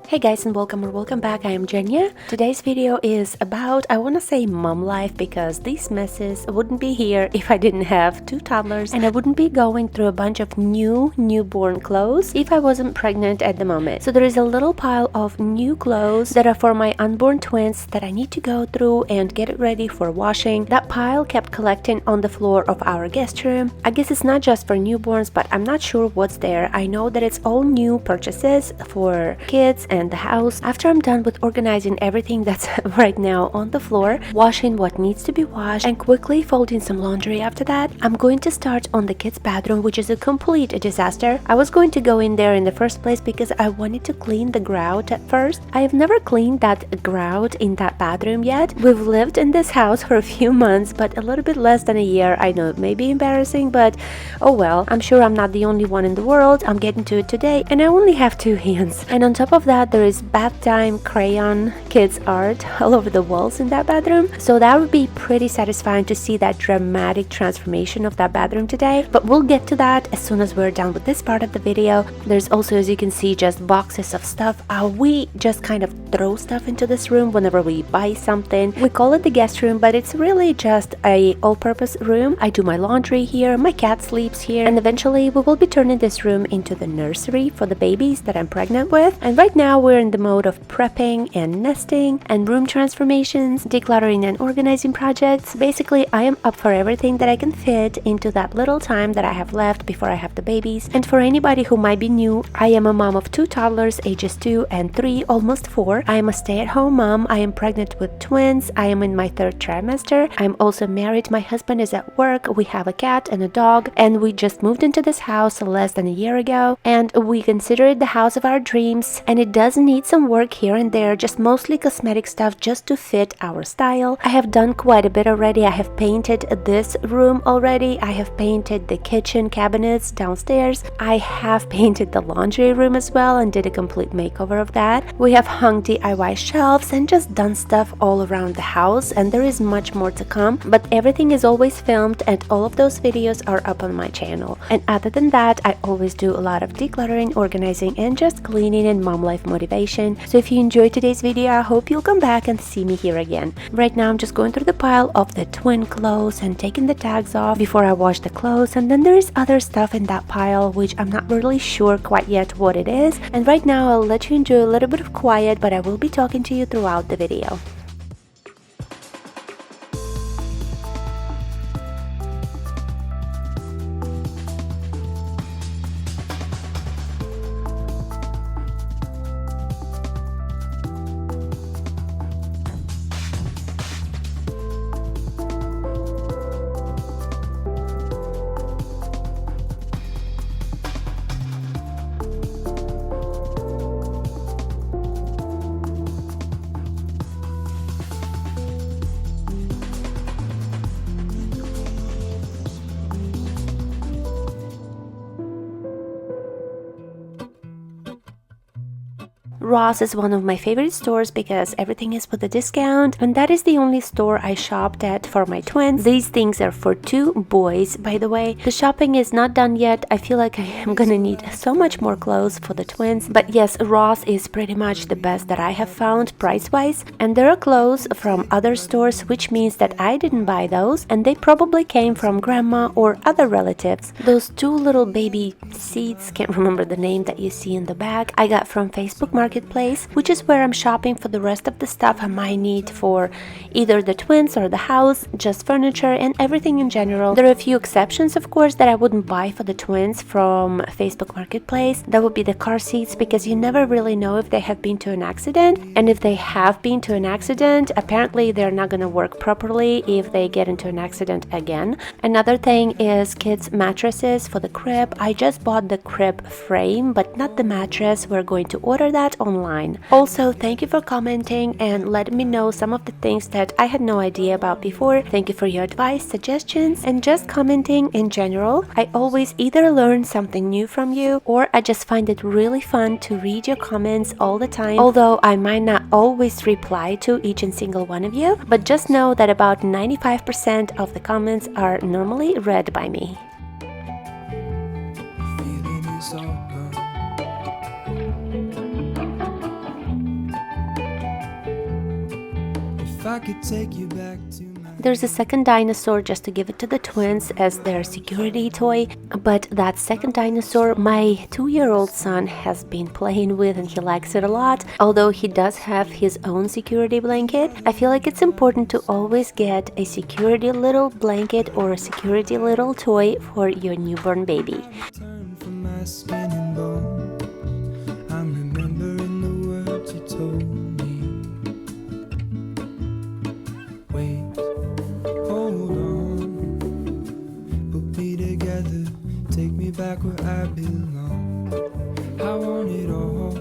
Hey guys, and welcome back. I am Jenia. Today's video is about, I want to say, mom life, because these messes wouldn't be here if I didn't have two toddlers, and I wouldn't be going through a bunch of newborn clothes if I wasn't pregnant at the moment. So there is a little pile of new clothes that are for my unborn twins that I need to go through and get it ready for washing. That pile kept collecting on the floor of our guest room. I guess it's not just for newborns, but I'm not sure what's there. I know that it's all new purchases for kids and the house. After I'm done with organizing everything that's right now on the floor, washing what needs to be washed, and quickly folding some laundry after that, I'm going to start on the kids' bathroom, which is a complete disaster. I was going to go in there in the first place because I wanted to clean the grout at first. I have never cleaned that grout in that bathroom yet. We've lived in this house for a few months, but a little bit less than a year. I know it may be embarrassing, but oh well. I'm sure I'm not the only one in the world. I'm getting to it today, and I only have two hands. And on top of that, there is bath time crayon kids art all over the walls in that bathroom. So that would be pretty satisfying to see that dramatic transformation of that bathroom today. But we'll get to that as soon as we're done with this part of the video. There's also, as you can see, just boxes of stuff. We just kind of throw stuff into this room whenever we buy something. We call it the guest room, but it's really just a all-purpose room. I do my laundry here, my cat sleeps here, and eventually we will be turning this room into the nursery for the babies that I'm pregnant with. And right now we're in the mode of prepping and nesting and room transformations, decluttering and organizing projects. Basically, I am up for everything that I can fit into that little time that I have left before I have the babies. And for anybody who might be new, I am a mom of two toddlers, ages 2 and 3, almost 4. I am a stay-at-home mom. I am pregnant with twins. I am in my 3rd trimester. I'm also married. My husband is at work. We have a cat and a dog, and we just moved into this house less than a year ago, and we consider it the house of our dreams, and it does need some work here and there, just mostly cosmetic stuff just to fit our style. I have done quite a bit already. I have painted this room already. I have painted the kitchen cabinets downstairs. I have painted the laundry room as well and did a complete makeover of that. We have hung DIY shelves and just done stuff all around the house, and there is much more to come, but everything is always filmed and all of those videos are up on my channel. And other than that, I always do a lot of decluttering, organizing, and just cleaning and mom life motivation. So if you enjoyed today's video, I hope you'll come back and see me here again. Right now I'm just going through the pile of the twin clothes and taking the tags off before I wash the clothes, and then there is other stuff in that pile which I'm not really sure quite yet what it is. And right now I'll let you enjoy a little bit of quiet, but I will be talking to you throughout the video. Ross is one of my favorite stores because everything is with a discount, and that is the only store I shopped at for my twins. These things are for 2 boys, by the way. The shopping is not done yet. I feel like I am gonna need so much more clothes for the twins, but yes, Ross is pretty much the best that I have found price-wise. And there are clothes from other stores, which means that I didn't buy those, and they probably came from grandma or other relatives. Those 2 little baby seats, can't remember the name, that you see in the back, I got from Facebook Marketplace, which is where I'm shopping for the rest of the stuff I might need for either the twins or the house, just furniture and everything in general. There are a few exceptions, of course, that I wouldn't buy for the twins from Facebook Marketplace. That would be the car seats, because you never really know if they have been to an accident, and if they have been to an accident, apparently they're not going to work properly if they get into an accident again. Another thing is kids mattresses for the crib. I just bought the crib frame, but not the mattress. We're going to order that online. Also, thank you for commenting and letting me know some of the things that I had no idea about before. Thank you for your advice, suggestions, and just commenting in general. I always either learn something new from you, or I just find it really fun to read your comments all the time, although I might not always reply to each and single one of you, but just know that about 95% of the comments are normally read by me. I could take you back to my... There's a second dinosaur just to give it to the twins as their security toy, but that second dinosaur my 2-year-old son has been playing with and he likes it a lot. Although he does have his own security blanket, I feel like it's important to always get a security little blanket or a security little toy for your newborn baby. Turn from my skin and bone. I'm remembering the words you told me. Wait, hold on, put me together, take me back where I belong. I want it all.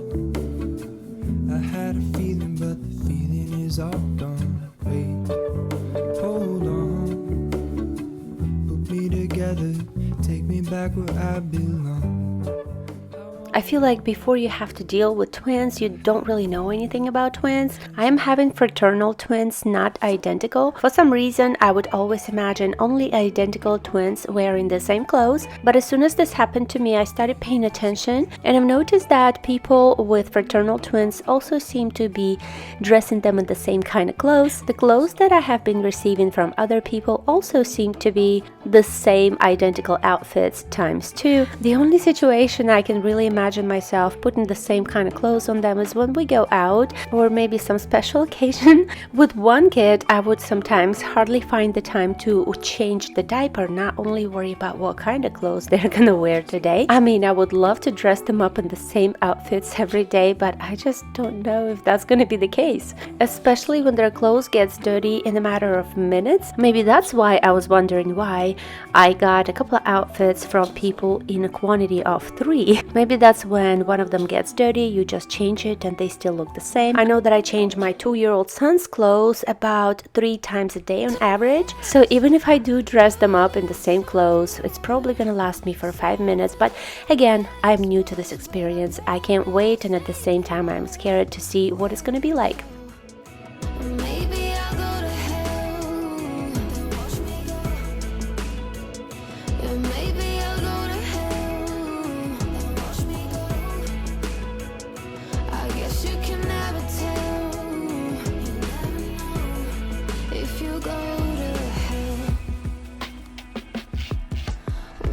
I had a feeling, but the feeling is all gone. Wait, hold on, put me together, take me back where I belong. I feel like before you have to deal with twins, you don't really know anything about twins. I am having fraternal twins, not identical. For some reason, I would always imagine only identical twins wearing the same clothes. But as soon as this happened to me, I started paying attention, and I've noticed that people with fraternal twins also seem to be dressing them in the same kind of clothes. The clothes that I have been receiving from other people also seem to be the same identical outfits times 2. The only situation I can really imagine myself putting the same kind of clothes on them is when we go out or maybe some special occasion. With one kid, I would sometimes hardly find the time to change the diaper, not only worry about what kind of clothes they're gonna wear today. I mean, I would love to dress them up in the same outfits every day, but I just don't know if that's gonna be the case, especially when their clothes gets dirty in a matter of minutes. Maybe that's why I was wondering why I got a couple of outfits from people in a quantity of 3. Maybe that's when one of them gets dirty, you just change it and they still look the same. I know that I change my 2-year-old son's clothes about 3 times a day on average, so even if I do dress them up in the same clothes, it's probably gonna last me for 5 minutes. But again, I'm new to this experience. I can't wait, and at the same time I'm scared to see what it's gonna be like. Maybe I'll go to hell. Watch me go. Yeah, maybe I'll go to hell. Watch me go. I guess you can never tell. You never know if you go to hell.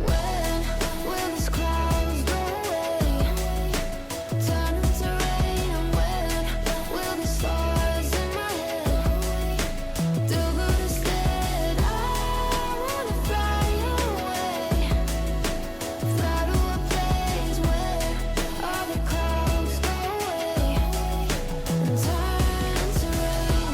When will these clouds go away? Turn into rain, and when will the stars in my head do good instead? I wanna fly away, fly to a place where all the clouds go away and turn to rain.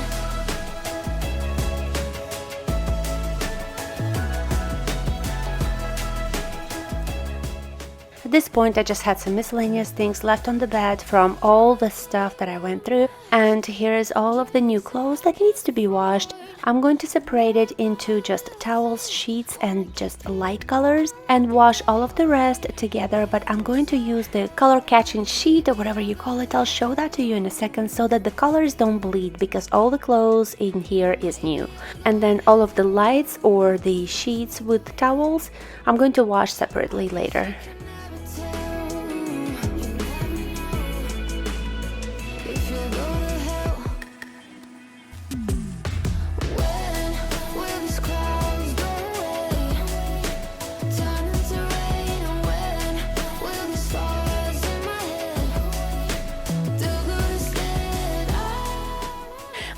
At this point, I just had some miscellaneous things left on the bed from all the stuff that I went through, and here is all of the new clothes that needs to be washed. I'm going to separate it into just towels, sheets, and just light colors and wash all of the rest together, but I'm going to use the color catching sheet or whatever you call it. I'll show that to you in a second so that the colors don't bleed, because all the clothes in here is new. And then all of the lights or the sheets with towels, I'm going to wash separately later. If you go to hell, when will these clouds go away? Turn into rain, and when will the stars in my head do good instead?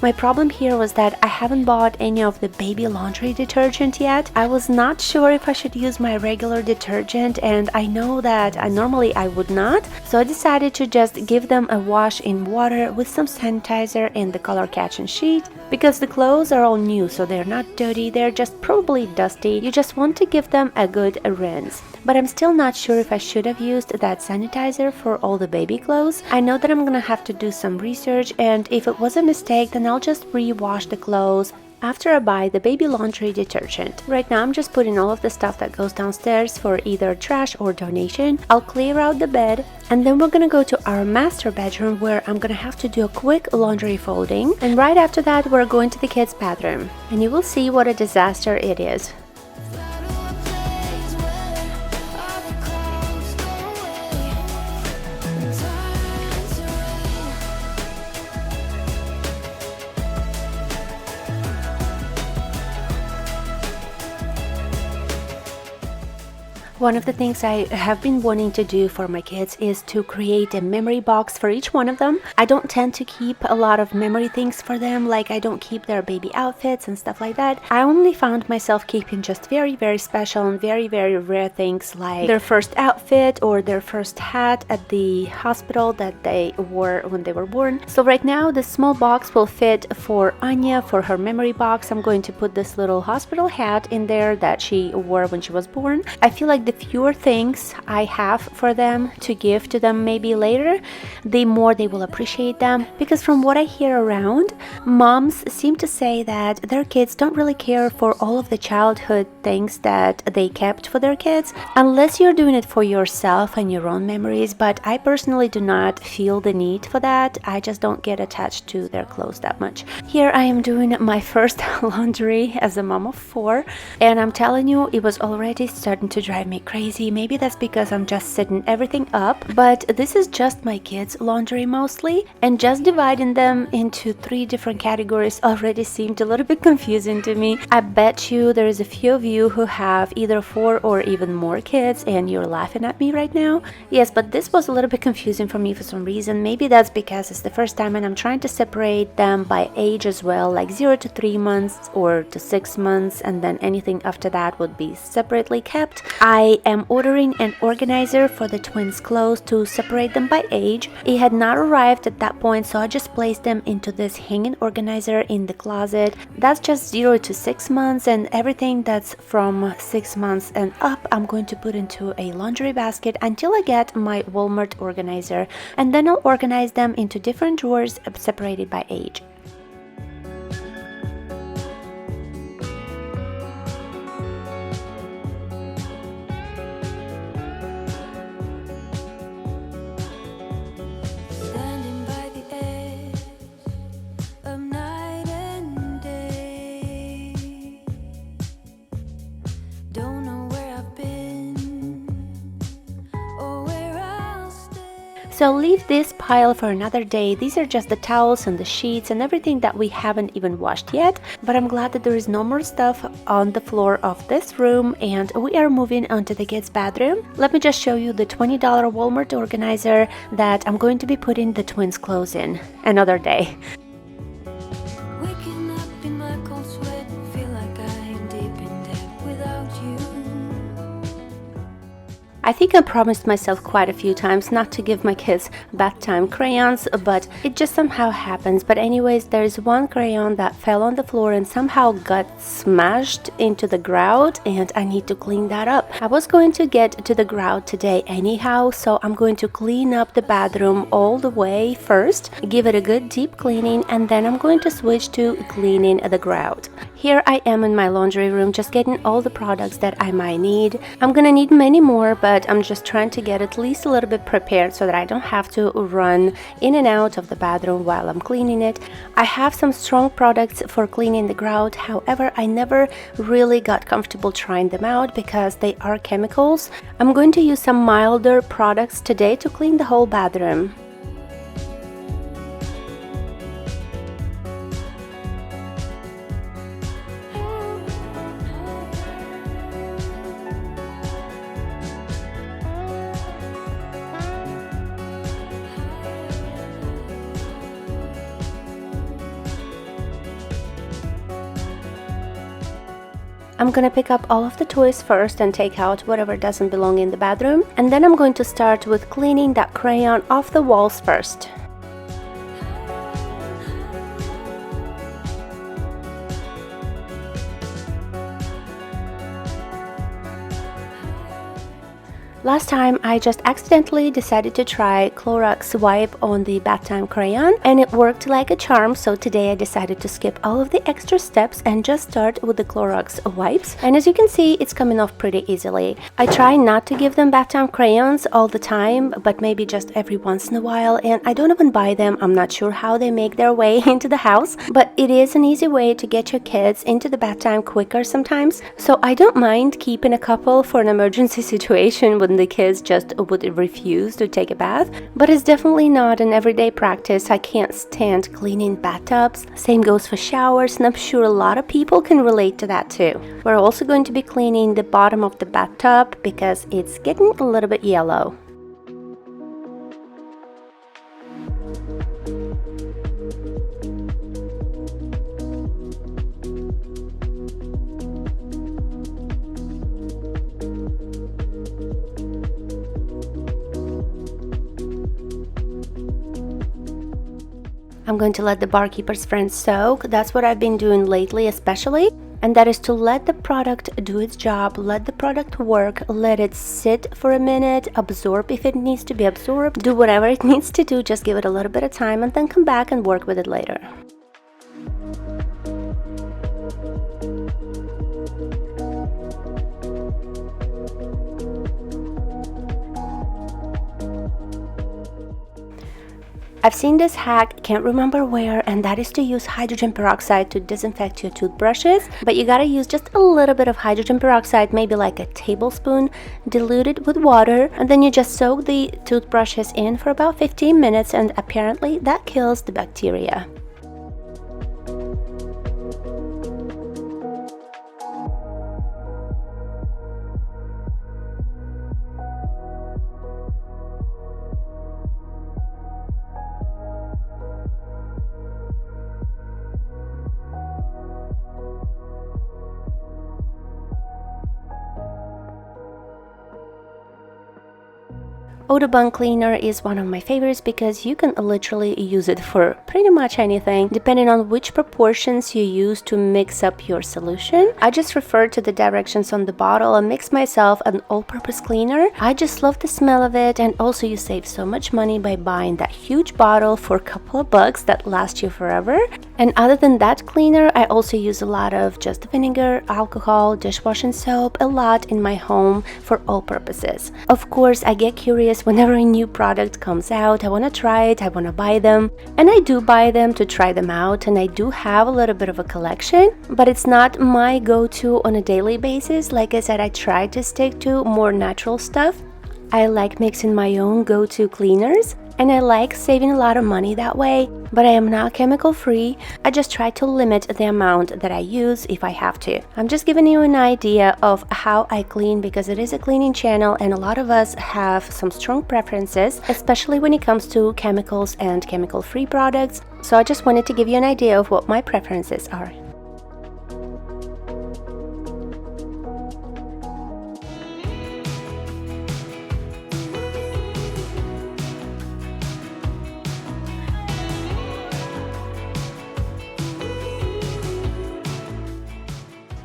My problem here was that I haven't bought any of the baby laundry detergent yet. I was not sure if I should use my regular detergent, and I know that normally I would not. So I decided to just give them a wash in water with some sanitizer and the color catching sheet, because the clothes are all new, so they're not dirty, they're just probably dusty. You just want to give them a good rinse. But I'm still not sure if I should have used that sanitizer for all the baby clothes. I know that I'm gonna have to do some research, and if it was a mistake, then I'll just re-wash the clothes after I buy the baby laundry detergent. Right now I'm just putting all of the stuff that goes downstairs for either trash or donation. I'll clear out the bed, and then we're gonna go to our master bedroom where I'm gonna have to do a quick laundry folding, and right after that we're going to the kids' bathroom, and you will see what a disaster it is. Fly to a place where all the clouds go away and turn to rain. One of the things I have been wanting to do for my kids is to create a memory box for each one of them. I don't tend to keep a lot of memory things for them, like I don't keep their baby outfits and stuff like that. I only found myself keeping just very, very special and very, very rare things like their first outfit or their first hat at the hospital that they wore when they were born. So right now this small box will fit for Anya for her memory box. I'm going to put this little hospital hat in there that she wore when she was born. I feel like the fewer things I have for them to give to them maybe later, the more they will appreciate them. Because from what I hear around, moms seem to say that their kids don't really care for all of the childhood things that they kept for their kids, unless you're doing it for yourself and your own memories. But I personally do not feel the need for that. I just don't get attached to their clothes that much. Here I am doing my first laundry as a mom of 4, and I'm telling you, it was already starting to drive me crazy. Maybe that's because I'm just setting everything up, but this is just my kids' laundry mostly, and just dividing them into 3 different categories already seemed a little bit confusing to me. I bet you there is a few of you who have either 4 or even more kids and you're laughing at me right now. Yes, but this was a little bit confusing for me for some reason. Maybe that's because it's the first time and I'm trying to separate them by age as well, like 0 to 3 months or to 6 months, and then anything after that would be separately kept. I am ordering an organizer for the twins' clothes to separate them by age. It had not arrived at that point, so I just placed them into this hanging organizer in the closet. That's just 0 to 6 months, and everything that's from 6 months and up I'm going to put into a laundry basket until I get my Walmart organizer, and then I'll organize them into different drawers separated by age. Standing by the edge of night and day. Don't know where I've been or where I'll stay. So I'll leave this pile for another day. These are just the towels and the sheets and everything that we haven't even washed yet, but I'm glad that there is no more stuff on the floor of this room, and we are moving on to the kids' bathroom. Let me just show you the $20 Walmart organizer that I'm going to be putting the twins' clothes in another day. Waking up in my cold sweat, feel like I'm deep in debt without you. I think I promised myself quite a few times not to give my kids bath time crayons, but it just somehow happens. But anyways, there's one crayon that fell on the floor and somehow got smashed into the grout, and I need to clean that up. I was going to get to the grout today anyhow, so I'm going to clean up the bathroom all the way first, give it a good deep cleaning, and then I'm going to switch to cleaning the grout. Here I am in my laundry room, just getting all the products that I might need. I'm gonna need many more, but I'm just trying to get at least a little bit prepared so that I don't have to run in and out of the bathroom while I'm cleaning it. I have some strong products for cleaning the grout, however, I never really got comfortable trying them out because they are chemicals. I'm going to use some milder products today to clean the whole bathroom. I'm gonna pick up all of the toys first and take out whatever doesn't belong in the bathroom, and then I'm going to start with cleaning that crayon off the walls first. Last time I just accidentally decided to try Clorox wipe on the bath time crayon, and it worked like a charm, so today I decided to skip all of the extra steps and just start with the Clorox wipes, and as you can see, it's coming off pretty easily. I try not to give them bath time crayons all the time, but maybe just every once in a while, and I don't even buy them. I'm not sure how they make their way into the house, but it is an easy way to get your kids into the bath time quicker sometimes, so I don't mind keeping a couple for an emergency situation when the kids just would refuse to take a bath. But it's definitely not an everyday practice. I can't stand cleaning bathtubs. Same goes for showers, and I'm sure a lot of people can relate to that too. We're also going to be cleaning the bottom of the bathtub because it's getting a little bit yellow. I'm going to let the barkeeper's friend soak. That's what I've been doing lately especially. And that is to let the product do its job, let the product work, let it sit for a minute, absorb if it needs to be absorbed, do whatever it needs to do, just give it a little bit of time and then come back and work with it later. I've seen this hack, can't remember where, and that is to use hydrogen peroxide to disinfect your toothbrushes. But you gotta use just a little bit of hydrogen peroxide, maybe like a tablespoon, dilute it with water, and then you just soak the toothbrushes in for about 15 minutes, and apparently that kills the bacteria. Audubon cleaner is one of my favorites because you can literally use it for pretty much anything, depending on which proportions you use to mix up your solution. I just refer to the directions on the bottle and mix myself an all-purpose cleaner. I just love the smell of it, and also you save so much money by buying that huge bottle for a couple of bucks that last you forever. And other than that cleaner, I also use a lot of just vinegar, alcohol, dishwashing soap, a lot in my home for all purposes. Of course, I get curious whenever a new product comes out. I want to try it, I want to buy them, and I do buy them to try them out, and I do have a little bit of a collection, but it's not my go-to on a daily basis. Like I said, I try to stick to more natural stuff. I like mixing my own go-to cleaners, and I like saving a lot of money that way, but I am not chemical free. I just try to limit the amount that I use if I have to. I'm just giving you an idea of how I clean because it is a cleaning channel and a lot of us have some strong preferences, especially when it comes to chemicals and chemical free products. So I just wanted to give you an idea of what my preferences are.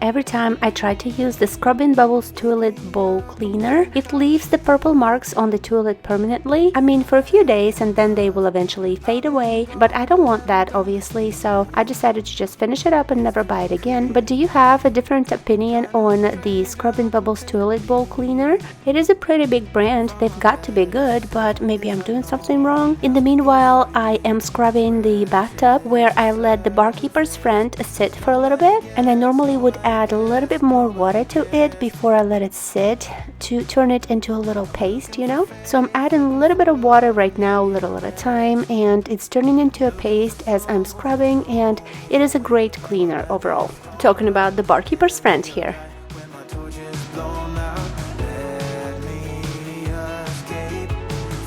Every time I try to use the Scrubbing Bubbles toilet bowl cleaner, it leaves the purple marks on the toilet permanently. I mean, for a few days, and then they will eventually fade away, but I don't want that obviously, so I decided to just finish it up and never buy it again. But do you have a different opinion on the Scrubbing Bubbles toilet bowl cleaner? It is a pretty big brand, they've got to be good, but maybe I'm doing something wrong. In the meanwhile, I am scrubbing the bathtub where I let the barkeeper's friend sit for a little bit, and I normally would add a little bit more water to it before I let it sit to turn it into a little paste, you know. So I'm adding a little bit of water right now, a little at a time, and it's turning into a paste as I'm scrubbing, and it is a great cleaner overall. Talking about the barkeeper's friend here. When my torch is blown out, let me escape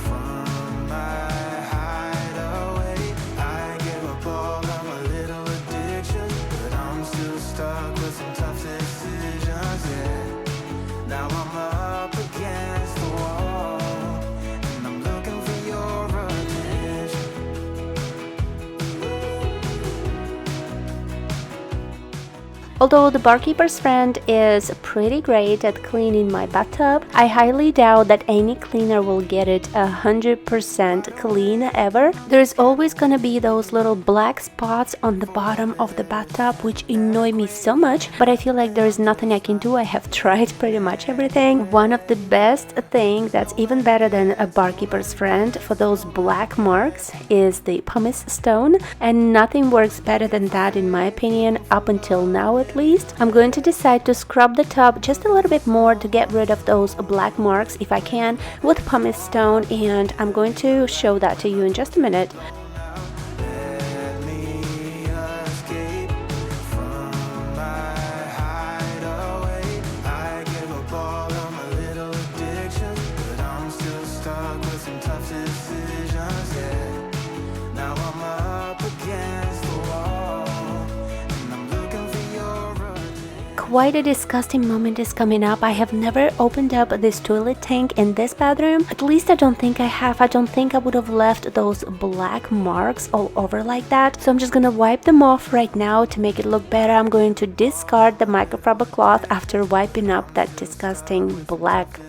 from my hideaway. I give up all of my little addictions, but I'm still stuck with some tough decisions, yeah. Now I'm up against the wall, and I'm looking for your attention. Although the barkeeper's friend is pretty great at cleaning my bathtub, I highly doubt that any cleaner will get it 100% clean ever. There's always gonna be those little black spots on the bottom of the bathtub which annoy me so much, but I feel like there is nothing I can do. I have tried pretty much everything. One of the best things that's even better than a barkeeper's friend for those black marks is the pumice stone, and nothing works better than that in my opinion up until now at at least. I'm going to decide to scrub the tub just a little bit more to get rid of those black marks if I can with pumice stone, and I'm going to show that to you in just a minute. Let me escape from my hideaway. I give up all of my little addictions, but I'm still stuck with some tough decisions, yeah. Now I'm up against the wall, and I'm looking for your attention. Quite a disgusting moment is coming up. I have never opened up this toilet tank in this bathroom. At least I don't think I have. I don't think I would have left those black marks all over like that. So I'm just gonna wipe them off right now to make it look better. I'm going to discard the microfiber cloth after wiping up that disgusting black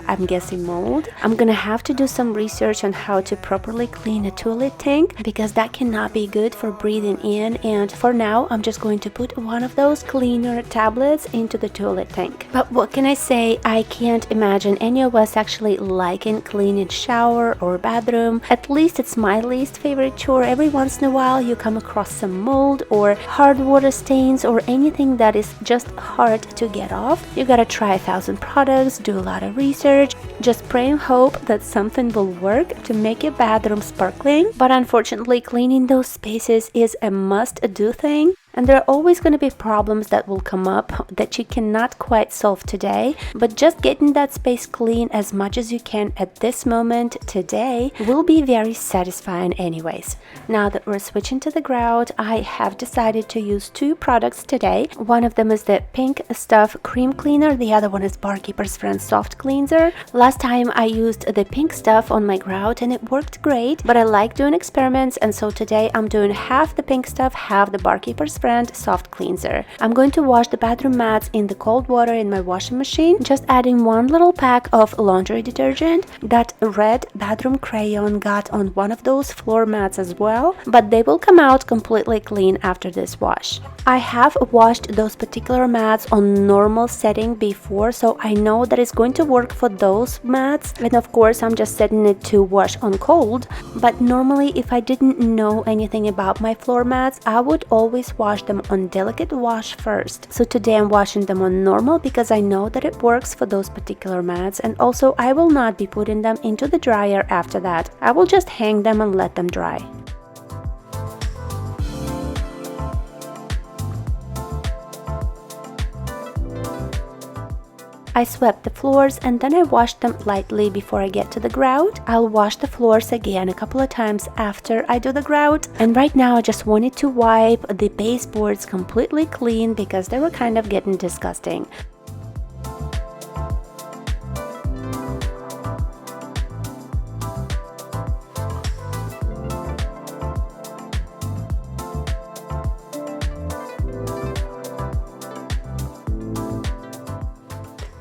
I'm guessing mold. I'm gonna have to do some research on how to properly clean a toilet tank, because that cannot be good for breathing in, and for now I'm just going to put one of those cleaner tablets into the toilet tank. But what can I say, I can't imagine any of us actually liking cleaning shower or bathroom. At least it's my least favorite chore. Every once in a while you come across some mold or hard water stains or anything that is just hard to get off. You gotta try 1,000 products, do a lot of research, just pray and hope that something will work to make your bathroom sparkling. But unfortunately, cleaning those spaces is a must-do thing. And there are always going to be problems that will come up that you cannot quite solve today, but just getting that space clean as much as you can at this moment today will be very satisfying anyways. Now that we're switching to the grout, I have decided to use 2 products today. One of them is the Pink Stuff Cream Cleaner, the other one is Barkeeper's Friend Soft Cleanser. Last time I used the Pink Stuff on my grout and it worked great, but I like doing experiments, and so today I'm doing half the Pink Stuff, half the Barkeeper's Friend Soft Cleanser. I'm going to wash the bathroom mats in the cold water in my washing machine, just adding 1 little pack of laundry detergent. That red bathroom crayon got on one of those floor mats as well, but they will come out completely clean after this wash. I have washed those particular mats on normal setting before, so I know that it's going to work for those mats, and of course I'm just setting it to wash on cold. But normally, if I didn't know anything about my floor mats, I would always wash them on delicate wash first. So today I'm washing them on normal because I know that it works for those particular mats, and also I will not be putting them into the dryer after that. I will just hang them and let them dry. I swept the floors and then I washed them lightly before I get to the grout. I'll wash the floors again a couple of times after I do the grout. And right now I just wanted to wipe the baseboards completely clean because they were kind of getting disgusting.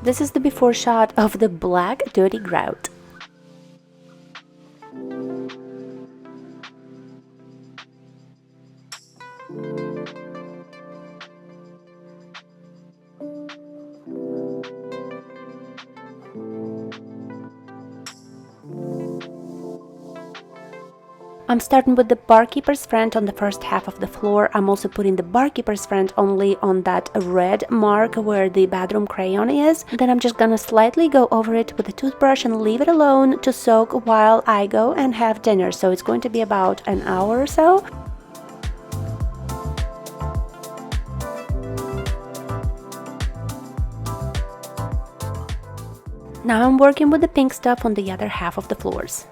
This is the before shot of the black dirty grout. I'm starting with the Barkeeper's Friend on the first half of the floor. I'm also putting the Barkeeper's Friend only on that red mark where the bathroom crayon is. Then I'm just gonna slightly go over it with a toothbrush and leave it alone to soak while I go and have dinner. So it's going to be about an hour or so. Now I'm working with the pink stuff on the other half of the floors.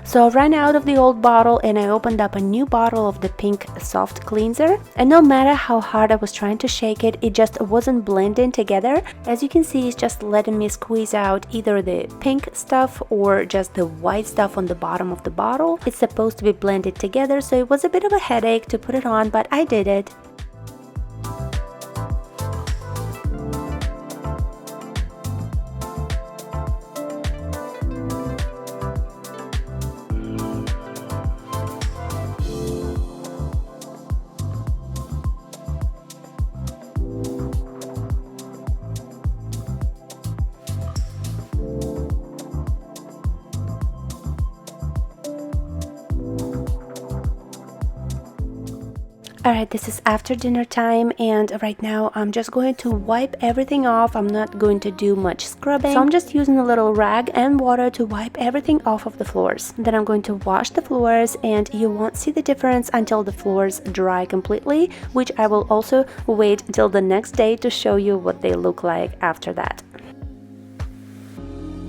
So I ran out of the old bottle and I opened up a new bottle of the pink soft cleanser, and no matter how hard I was trying to shake it, it just wasn't blending together. As you can see, it's just letting me squeeze out either the pink stuff or just the white stuff on the bottom of the bottle. It's supposed to be blended together, so it was a bit of a headache to put it on, but I did it. Alright, this is after dinner time, and right now I'm just going to wipe everything off. I'm not going to do much scrubbing, so I'm just using a little rag and water to wipe everything off of the floors. Then I'm going to wash the floors, and you won't see the difference until the floors dry completely, which I will also wait till the next day to show you what they look like after that.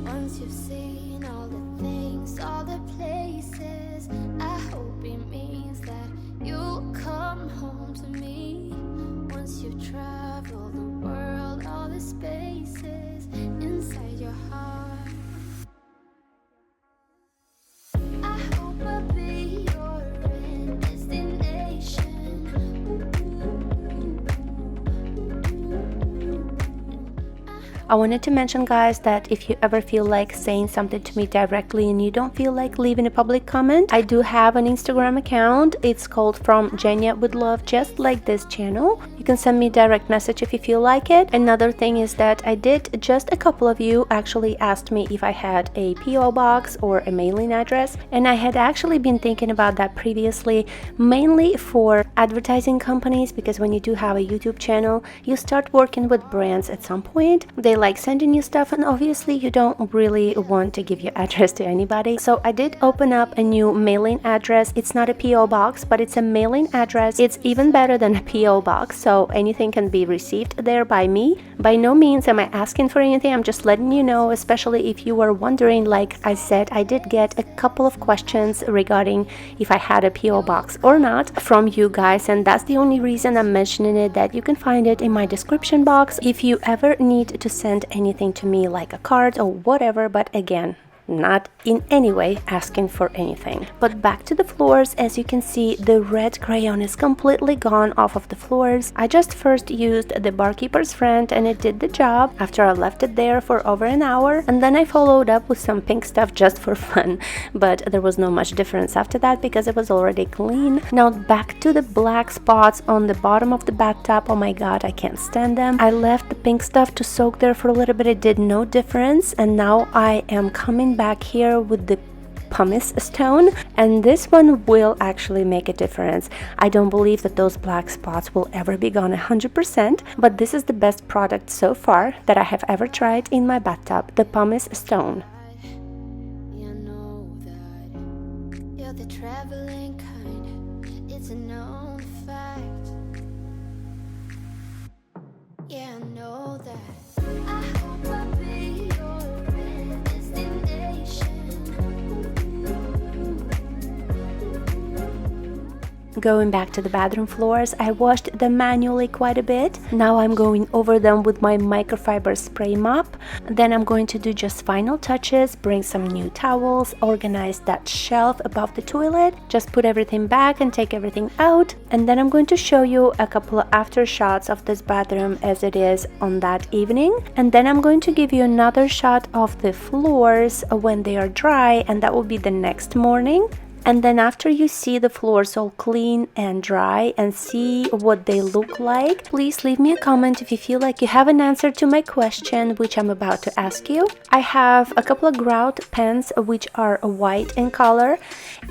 Once you've seen all the things, all the places, I hope it means that you'll come home to me. Once you've traveled the world, all the spaces inside your heart, I hope I'll be your end destination. I wanted to mention, guys, that if you ever feel like saying something to me directly and you don't feel like leaving a public comment, I do have an Instagram account. It's called From Jenia with Love, just like this channel. You can send me a direct message if you feel like it. Another thing is that I did, just a couple of you actually asked me if I had a PO box or a mailing address, and I had actually been thinking about that previously, mainly for advertising companies, because when you do have a YouTube channel, you start working with brands at some point. They like sending you stuff, and obviously you don't really want to give your address to anybody. So I did open up a new mailing address. It's not a PO box, but it's a mailing address. It's even better than a PO box, so anything can be received there by me. By no means am I asking for anything. I'm just letting you know, especially if you were wondering. Like I said, I did get a couple of questions regarding if I had a PO box or not from you guys, and that's the only reason I'm mentioning it, that you can find it in my description box if you ever need to send anything to me, like a card or whatever. But again, not in any way asking for anything. But back to the floors. As you can see, the red crayon is completely gone off of the floors. I just first used the barkeeper's friend and it did the job after I left it there for over an hour, and then I followed up with some pink stuff just for fun, but there was no much difference after that because it was already clean. Now back to the black spots on the bottom of the bathtub. Oh my god, I can't stand them. I left the pink stuff to soak there for a little bit. It did no difference, and now I am coming back here with the pumice stone, and this one will actually make a difference. I don't believe that those black spots will ever be gone 100%, but this is the best product so far that I have ever tried in my bathtub, the pumice stone. You know that you're the traveling kind. It's a known fact. Yeah, I know that. I hope I'll be your end destination. Going back to the bathroom floors, I washed them manually quite a bit. Now I'm going over them with my microfiber spray mop. Then I'm going to do just final touches, bring some new towels, organize that shelf above the toilet, just put everything back and take everything out. And then I'm going to show you a couple of after shots of this bathroom as it is on that evening. And then I'm going to give you another shot of the floors when they are dry, and that will be the next morning. And then after you see the floors all clean and dry and see what they look like, please leave me a comment if you feel like you have an answer to my question, which I'm about to ask you. I have a couple of grout pens which are white in color,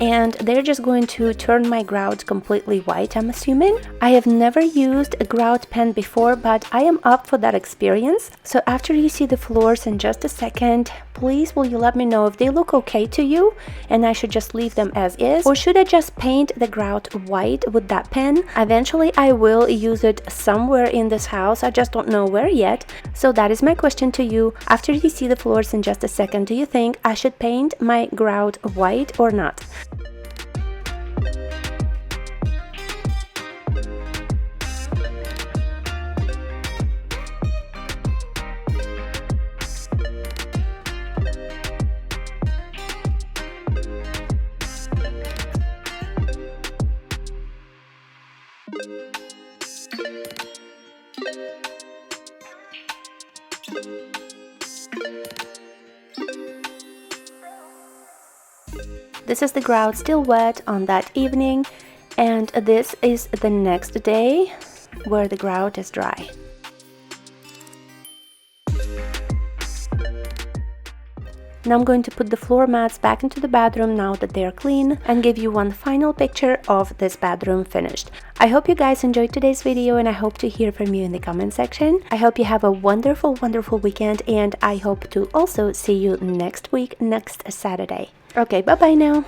and they're just going to turn my grout completely white, I'm assuming. I have never used a grout pen before, but I am up for that experience. So after you see the floors in just a second, please will you let me know if they look okay to you and I should just leave them as is, or should I just paint the grout white with that pen? Eventually I will use it somewhere in this house, I just don't know where yet. So that is my question to you. After you see the floors in just a second, do you think I should paint my grout white or not? This is the grout still wet on that evening, and this is the next day where the grout is dry. Now I'm going to put the floor mats back into the bathroom now that they're clean and give you one final picture of this bathroom finished. I hope you guys enjoyed today's video and I hope to hear from you in the comment section. I hope you have a wonderful weekend, and I hope to also see you next week, next Saturday. Okay, bye bye now.